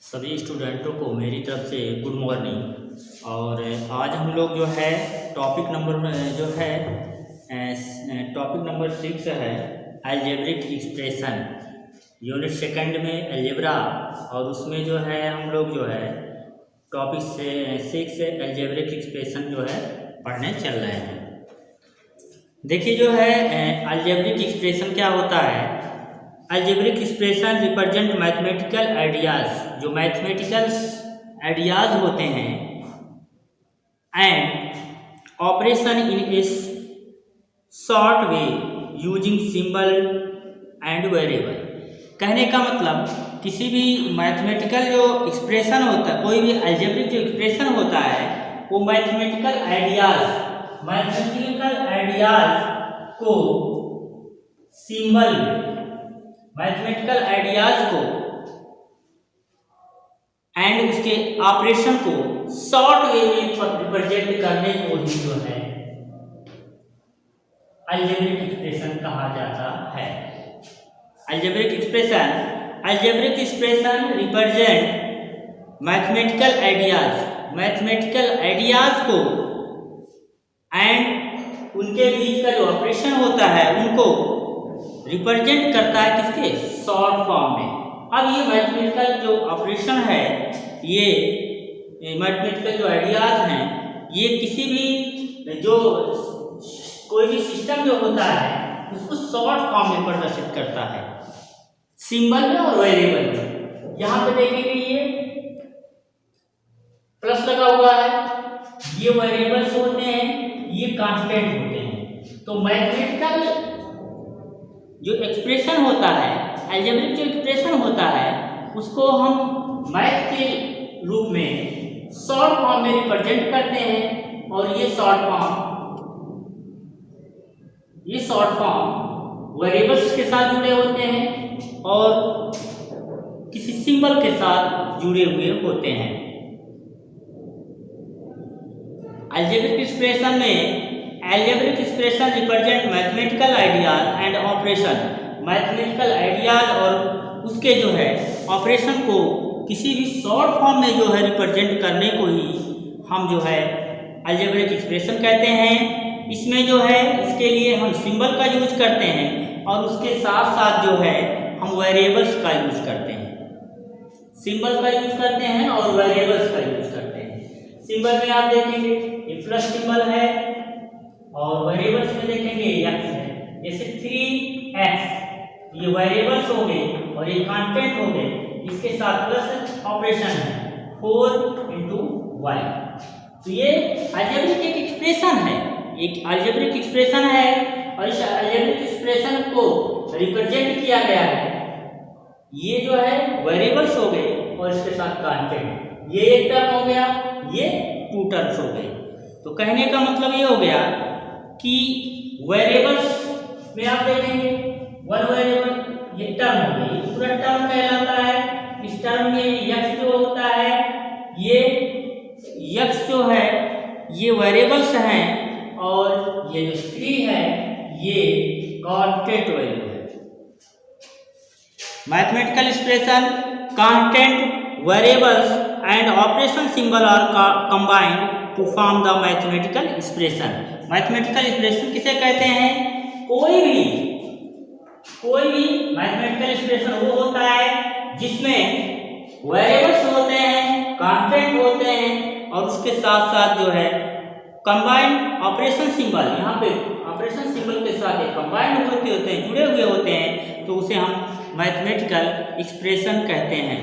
सभी स्टूडेंटों को मेरी तरफ से गुड मॉर्निंग। और आज हम लोग जो है टॉपिक नंबर जो है टॉपिक नंबर 6 है अलजेब्रिक एक्सप्रेशन, यूनिट सेकंड में अलजेब्रा। और उसमें जो है हम लोग जो है टॉपिक से 6 से अलजेब्रिक एक्सप्रेशन जो है पढ़ने चल रहे हैं। देखिए जो है अलजेब्रिक एक्सप्रेशन क्या होता है। Algebraic expression represent mathematical ideas, जो मैथमेटिकल आइडियाज होते हैं, and operation in A short way using symbol and variable. कहने का मतलब किसी भी मैथमेटिकल जो एक्सप्रेशन होता है, कोई भी अलजेब्रिक जो एक्सप्रेशन होता है, वो मैथमेटिकल आइडियाज को सिंबल, मैथमेटिकल आइडियाज को एंड उसके ऑपरेशन को शॉर्ट वे में रिप्रेजेंट करने को ही जो है अलजेब्रिक एक्सप्रेशन कहा जाता है। Algebraic expression represent mathematical ideas को एंड उनके बीच का जो ऑपरेशन होता है उनको रिप्रेजेंट करता है किसके, शॉर्ट फॉर्म में। अब ये मैथमेटिकल जो ऑपरेशन है, ये मैथमेटिकल जो आइडियाज हैं, ये किसी भी जो कोई भी सिस्टम जो होता है उसको शॉर्ट फॉर्म में प्रदर्शित करता है, सिंबल में और वेरिएबल में। यहाँ पे देखेंगे ये प्लस लगा हुआ है, ये वेरिएबल्स होते हैं, ये कांस्टेंट होते हैं। तो मैथमेटिकल जो एक्सप्रेशन होता है, अलजेब्रिक जो एक्सप्रेशन होता है, उसको हम मैथ के रूप में शॉर्ट फॉर्म में रिप्रेजेंट करते हैं। और ये शॉर्ट फॉर्म वेरिएबल्स के साथ जुड़े होते हैं और किसी सिंबल के साथ जुड़े हुए होते हैं। Algebraic expression represent mathematical ideas and operation, mathematical ideas और उसके जो है ऑपरेशन को किसी भी शॉर्ट फॉर्म में जो है रिप्रेजेंट करने को ही हम जो है अलजेब्रिक एक्सप्रेशन कहते हैं। इसमें जो है इसके लिए हम सिंबल का यूज करते हैं और उसके साथ साथ जो है हम वेरिएबल्स का यूज करते हैं, सिंबल का यूज करते हैं और वेरिएबल्स का यूज करते हैं। सिंबल में आप देखेंगे ये प्लस सिंबल है और वेरिएबल्स में देखेंगे x है। जैसे 3x ये वेरिएबल्स हो गए और ये कांस्टेंट हो गए, इसके साथ प्लस ऑपरेशन है 4 × y। तो ये अलजेब्रिक एक एक्सप्रेशन है, एक अलजेब्रिक एक्सप्रेशन है और इस अलजेब्रिक एक्सप्रेशन को रिप्रेजेंट किया गया है। ये जो है वेरिएबल्स हो गए और इसके साथ कांस्टेंट, ये एक टर्म हो गया, ये 2 टर्म्स हो गए। तो कहने का मतलब ये हो गया कि वेरिएबल्स में आप देखेंगे 1 वेरिएबल ये टर्म हो गई, पूरा टर्म कहलाता है। इस टर्म में x जो होता है, ये x जो है ये वेरिएबल्स हैं और ये जो 3 है ये कांस्टेंट वैल्यू है। Mathematical expression constant, variables and operation symbol are combined to form the mathematical expression. Mathematical expression किसे कहते हैं? कोई भी मैथमेटिकल एक्सप्रेशन वो होता है जिसमें वेरिएबल्स होते हैं, कांस्टेंट होते हैं और उसके साथ साथ जो है कंबाइंड ऑपरेशन सिंबल, यहाँ पे ऑपरेशन सिंबल के साथ कंबाइंड होते हैं, जुड़े हुए होते हैं, तो उसे हम मैथमेटिकल एक्सप्रेशन कहते हैं।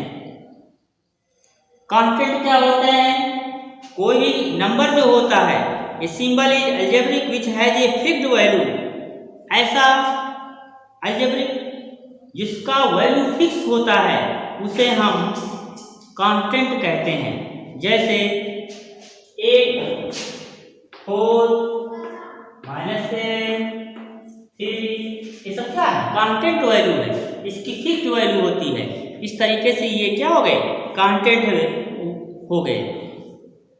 कांस्टेंट क्या होते हैं? कोई भी नंबर जो होता है, a symbol is algebraic which has a fixed value. ऐसा अलजेब्रिक जिसका वैल्यू फिक्स होता है उसे हम कांस्टेंट कहते हैं। जैसे 8 4 -7 3, ये सब क्या है? कांस्टेंट वैल्यू है, इसकी फिक्स्ड वैल्यू होती है। इस तरीके से ये क्या हो गए? कांस्टेंट हो गए।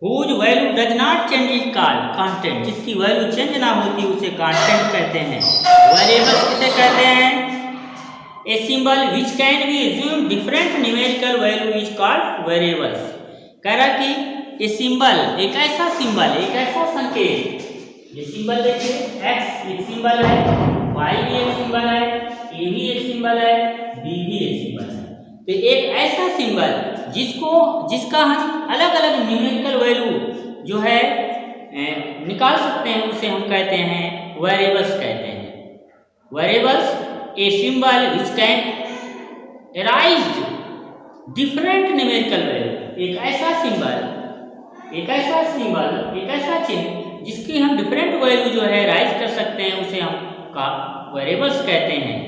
Whose value does not change is called constant, जिसकी वैल्यू चेंज ना होती उसे कांस्टेंट कहते हैं। वेरिएबल्स किसे कहते हैं? A symbol which can be assume different numerical value is called variables. कह रहा कि ये सिंबल एक ऐसा सिंबल, एक ऐसा संकेत, ये सिंबल देखिए x एक सिंबल है, y भी एक सिंबल है, a भी एक सिंबल है, b भी एक सिंबल है। तो एक ऐसा सिंबल जिसका हम अलग अलग न्यूमेरिकल वैल्यू जो है निकाल सकते हैं, उसे हम कहते हैं वेरिएबल्स कहते हैं। Variables a symbol which can arise different numerical value. एक ऐसा सिंबल, एक ऐसा चिन्ह जिसकी हम डिफरेंट वैल्यू जो है राइज कर सकते हैं, उसे हम वेरिएबल्स कहते हैं।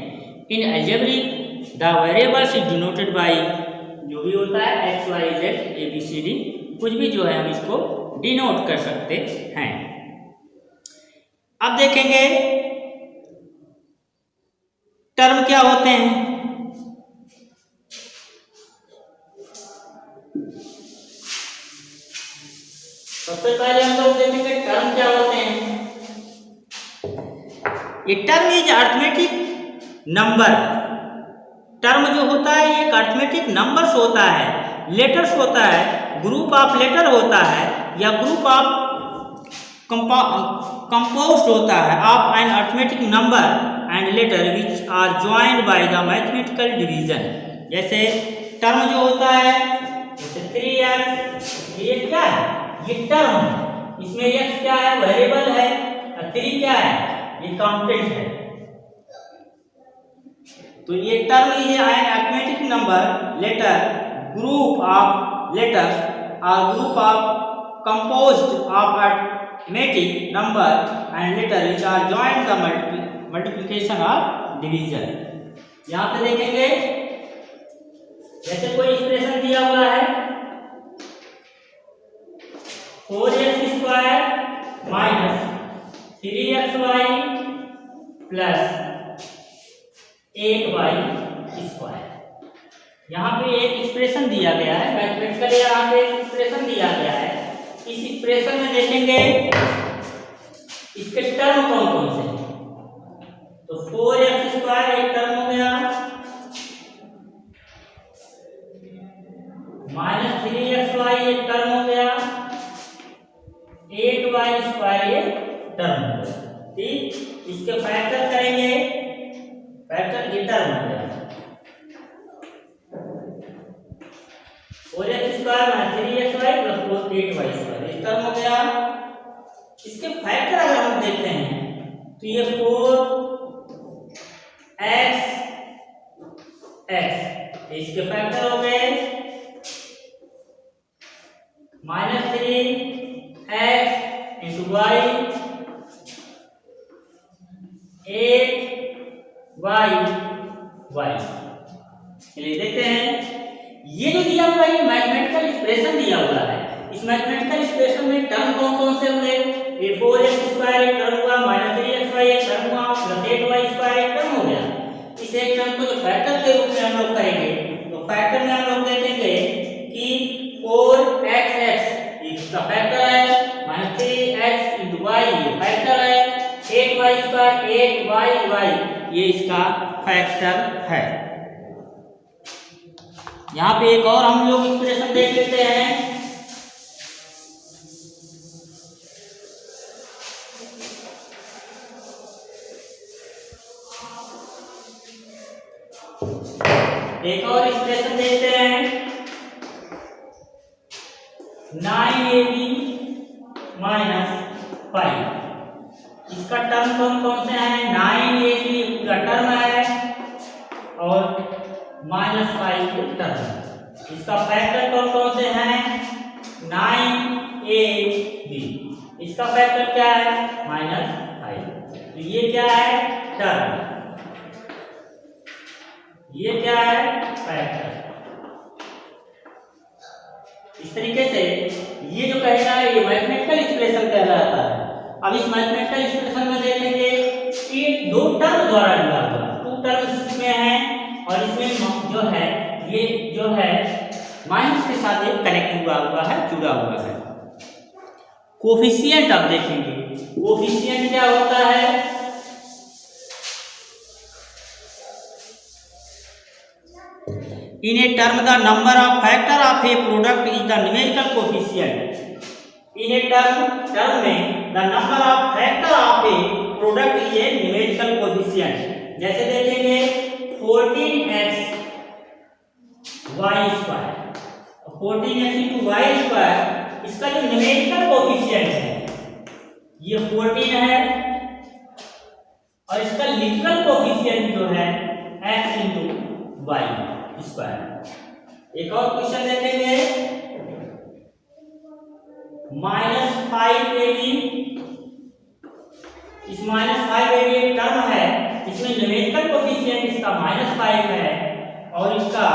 In algebraic the variables is denoted by, जो भी होता है X Y Z A B C D, कुछ भी जो है हम इसको डिनोट कर सकते हैं। अब देखेंगे टर्म क्या होते हैं। सबसे पहले हम लोग देखेंगे टर्म क्या होते हैं। ये term is arithmetic number. Term जो होता है ये एक अरिथमेटिक नंबर्स होता है, लेटर्स होता है, ग्रुप ऑफ लेटर होता है, या ग्रुप ऑफ कंपोज्ड होता है of an arithmetic number and letter which are joined by the mathematical division. जैसे टर्म जो होता है, जैसे 3x, ये क्या है, ये टर्म है, इसमें x क्या है, वेरिएबल है, और 3 क्या है, ये कांस्टेंट है। तो ये term is an arithmetic number letter group of letters और group of composed of arithmetic number and letter which are joined the multiplication और डिवीजन। यहाँ पे देखेंगे जैसे कोई एक्सप्रेशन दिया हुआ है 4x² minus 3xy plus 8y²। यहाँ पे एक एक्सप्रेशन दिया गया है, मैथमेटिकली यहाँ पे एक एक्सप्रेशन दिया गया है। इस एक्सप्रेशन में देखेंगे इसके टर्म कौन कौन से हैं। तो 4x² एक टर्म हो गया, माइनस 3xy एक टर्म हो गया, 8y² एक टर्म हो गया। ठीक, इसके फैक्टर करेंगे, फैक्टर ये टर्म हो गया 4x² minus 3xy plus 8y², ये टर्म हो गया। इसके फैक्टर अगर हम देखते हैं तो ये 4x इसके फैक्टर हो गए, minus 3x into y, 8y। चलिए देखते हैं ये जो दिया हुआ है, ये मैथमेटिकल एक्सप्रेशन दिया हुआ है। इस मैथमेटिकल एक्सप्रेशन में टर्म कौन कौन से हुए, ये 4x² एक टर्म हुआ, माइनस 3xy एक टर्म हुआ, प्लस 8y² एक टर्म हो गया। इस एक टर्म को जो फैक्टर के रूप में हम लोग करेंगे, तो फैक्टर में हम लोग देखेंगे कि 4x इसका फैक्टर है, माइनस 3x इंटू y ये फैक्टर है, 8y² 8y ये इसका फैक्टर है। यहाँ पे एक और हम लोग एक्सप्रेशन देख लेते हैं। एक और एक्सप्रेशन देखते हैं 9ab माइनस 5। इसका टर्म कौन कौन से हैं, 9ab का टर्म है और माइनस 5 का टर्म। इसका फैक्टर कौन कौन से हैं, 9ab, इसका फैक्टर क्या है, माइनस 5। तो ये क्या है, टर्म, ये क्या है, फैक्टर। इस तरीके से ये जो कहना है ये मैथमेटिकल एक्सप्रेशन कहलाता है। अब इस मैथमेटिकल एक्सप्रेशन में देखेंगे कि दो टर्म द्वारा जुड़ा हुआ, 2 टर्म्स इसमें हैं और इसमें जो है ये जो है माइनस के साथ एक कनेक्ट हुआ है, जुड़ा हुआ है। कोफिशिएंट अब देखेंगे, कोफिशिएंट क्या होता है, in a term the number of factor of a product is the numerical coefficient. In a term में the number of factor of a product is a numerical coefficient. जैसे देखेंगे 14x y square, 14x into y square इसका जो numerical coefficient है ये 14 है और इसका लिटरल कोफिशिएंट जो है x into y स्क्वायर। एक और क्वेश्चन देखेंगे -5ab, इस -5ab एक टर्म है, इसमें न्यूमेरिकल कोफिशिएंट इसका -5 है और इसका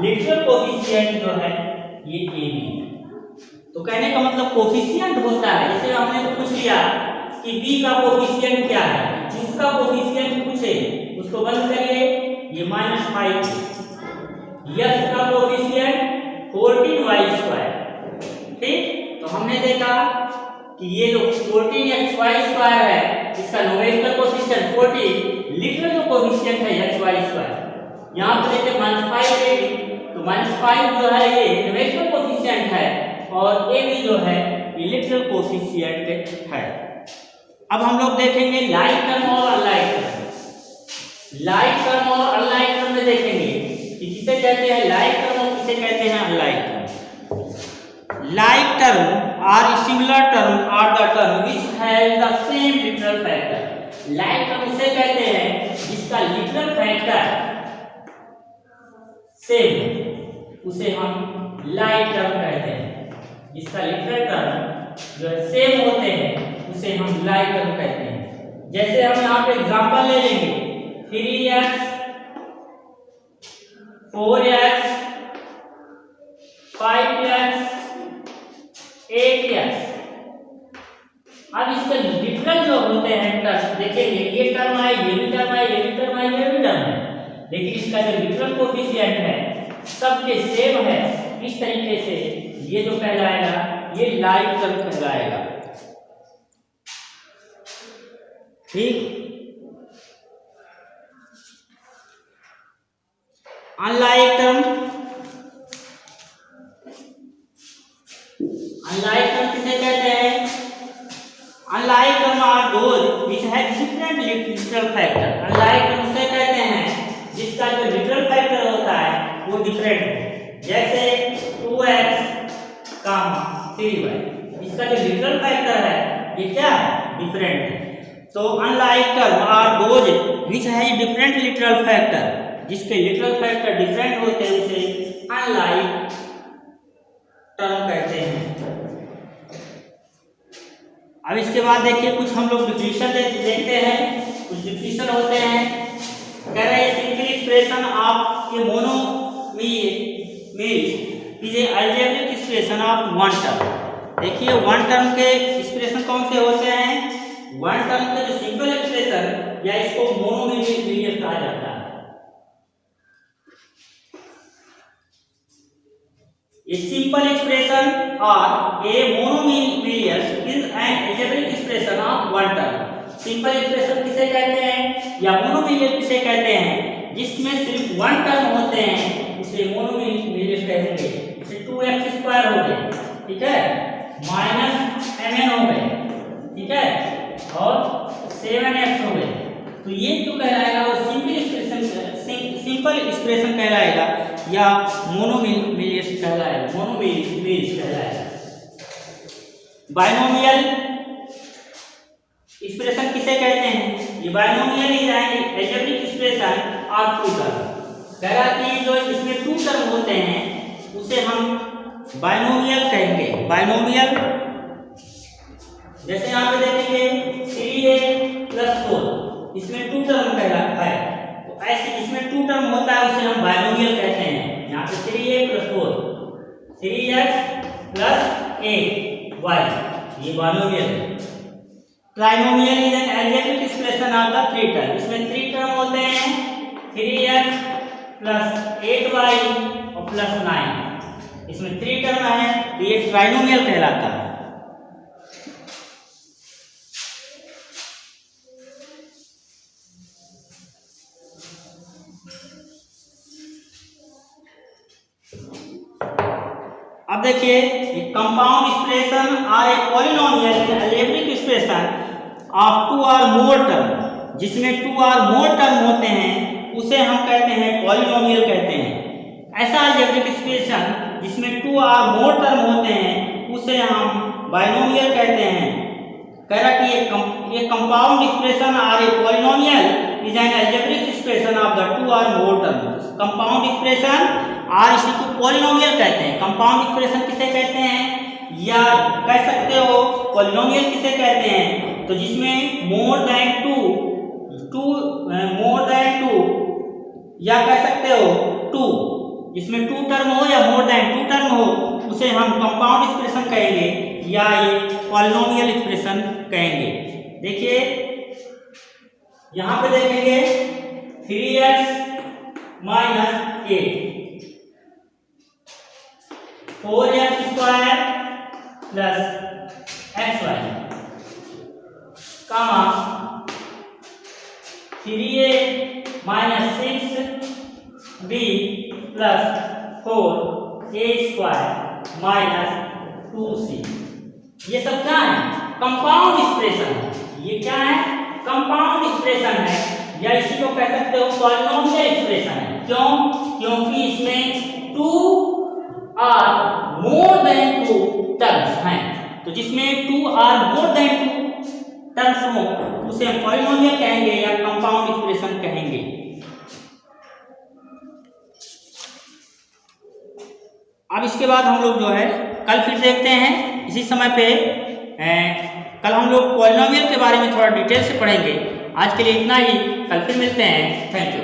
लिटरल कोफिशिएंट जो है ये ab। तो कहने का मतलब कोफिशिएंट होता है, जैसे हमने तो पूछ लिया कि b का कोफिशिएंट क्या है, जिसका कोफिशिएंट पूछे उसको बंद करिए, ये -5, यस का कोफिशिएंट 14y स्क्वायर। ठीक, तो हमने देखा कि ये जो 14xy स्क्वायर है इसका न्यूमेरिकल कोफिशिएंट 14, लिटरल जो कोफिशिएंट है xy स्क्वायर। यहाँ पर देखिए -5ab, तो -5 जो है ये न्यूमेरिकल कोफिशिएंट है और ab जो है ये लिटरल कोफिशिएंट है। अब हम लोग देखेंगे लाइक टर्म और अनलाइक टर्म। लाइक टर्म और अनलाइक टर्म में देखेंगे कि किसे कहते हैं लाइक टर्म और किसे कहते हैं unlike term. Like term are similar term are the term which has the same literal factor. Like term इसे कहते हैं जिसका लिटरल फैक्टर सेम, उसे हम लाइक टर्म कहते हैं। जिसका लिटरल टर्म जो है सेम होते हैं उसे हम लाइक टर्म कहते हैं। जैसे हम यहाँ पे एग्जांपल ले लेंगे 3x 4x 5x 8x। अब इसके लिटरल जो होते हैं टर्म देखेंगे, ये टर्म है, ये भी टर्म है, ये भी टर्म है, ये भी टर्म है, लेकिन इसका जो लिटरल कोफिशिएंट है सबके सेम है। इस तरीके से ये जो कहलाएगा ये लाइक टर्म कहलाएगा। ठीक, अनलाइक टर्म, अनलाइक टर्म किसे कहते हैं? Unlike term are those which have different literal factor. Unlike term से कहते हैं जिसका जो लिटरल फैक्टर होता है वो डिफरेंट है। जैसे 2x 3y, इसका जो लिटरल फैक्टर है ये क्या है? डिफरेंट है। तो unlike term are those which have different literal factor, जिसके लिटरल फैक्टर डिफरेंट होते हैं उसे अनलाइक टर्म कहते हैं। अब इसके बाद देखिए कुछ हम लोग डिफिनेशन देखते हैं, कुछ डिफिनेशन होते हैं। कह रहे हैं simple expression of a monomial is a algebraic expression of one term. देखिए वन टर्म के एक्सप्रेशन कौन से होते हैं? वन टर्म के जो सिंपल एक्सप्रेशन या इसको मोनोमियल कहा जाता है। A simple expression or a monomial is an algebraic expression of one term। Simple expression किसे कहते हैं या मोनोमियल किसे कहते हैं? जिसमें सिर्फ वन टर्म होते हैं उसे मोनोमियल कहेंगे। जैसे 2x स्क्वायर हो गए, ठीक है, -mn हो गए, ठीक है, और 7x हो गए, तो ये जो कहलाएगा वो सिंपल एक्सप्रेशन कहलाएगा या मोनोमियल कहलाएगा, मोनोमियल कहलाएगा। बाइनोमियल एक्सप्रेशन किसे कहते हैं? ये binomial is an algebraic expression of two term. कह रहा कि जो इसमें टू टर्म होते हैं उसे हम बाइनोमियल कहेंगे। बाइनोमियल जैसे यहाँ पे देखेंगे 3a + 4, इसमें टू टर्म कहलाता है, तो ऐसे इसमें टू टर्म होता है उसे हम बाइनोमियल कहते हैं। यहाँ पे 3a + 4, 3x + 8y, ये बाइनोमियल है। Trinomial is an algebraic expression of the three term. इसमें थ्री टर्म होते हैं 3x + 8y और +9, इसमें थ्री टर्म है तो ये ट्राइनोमियल कहलाता है। अब देखिए compound expression are a polynomial algebraic expression of 2 or more term, जिसमें 2 और मोर टर्म होते हैं उसे हम कहते हैं पॉलिनोमियल कहते हैं। ऐसा अलजेब्रिक एक्सप्रेशन जिसमें 2 और मोर टर्म होते हैं उसे हम बाइनोमियल कहते हैं। कह रहा कि ये compound expression are a polynomial is an algebraic expression of the 2 or more term. Compound expression are इसी को पॉलिनोमियल कहते हैं। कंपाउंड एक्सप्रेशन किसे कहते हैं या कह सकते हो पॉलिनोमियल किसे कहते हैं, तो जिसमें मोर देन टू या कह सकते हो 2, जिसमें 2 टर्म हो या मोर देन 2 टर्म हो उसे हम कंपाउंड एक्सप्रेशन कहेंगे या ये पॉलिनोमियल एक्सप्रेशन कहेंगे। देखिए यहां पे देखेंगे 3x - 8 4x square plus xy कामा 3a - 6b plus 4a square - 2c। ये सब क्या है? कंपाउंड एक्सप्रेशन है। ये क्या है? कंपाउंड एक्सप्रेशन है या इसी को कह सकते हो पॉलिनोमियल एक्सप्रेशन है। क्यों? क्योंकि इसमें 2 और मोर देन 2 टर्म्स हैं। तो जिसमें 2 और मोर देन 2 टर्म्स हो उसे हम पॉलिनोमियल कहेंगे या कंपाउंड एक्सप्रेशन कहेंगे। अब इसके बाद हम लोग जो है कल फिर देखते हैं इसी समय पे। कल हम लोग पॉलिनोमियल के बारे में थोड़ा डिटेल से पढ़ेंगे। आज के लिए इतना ही, कल फिर मिलते हैं। Thank you.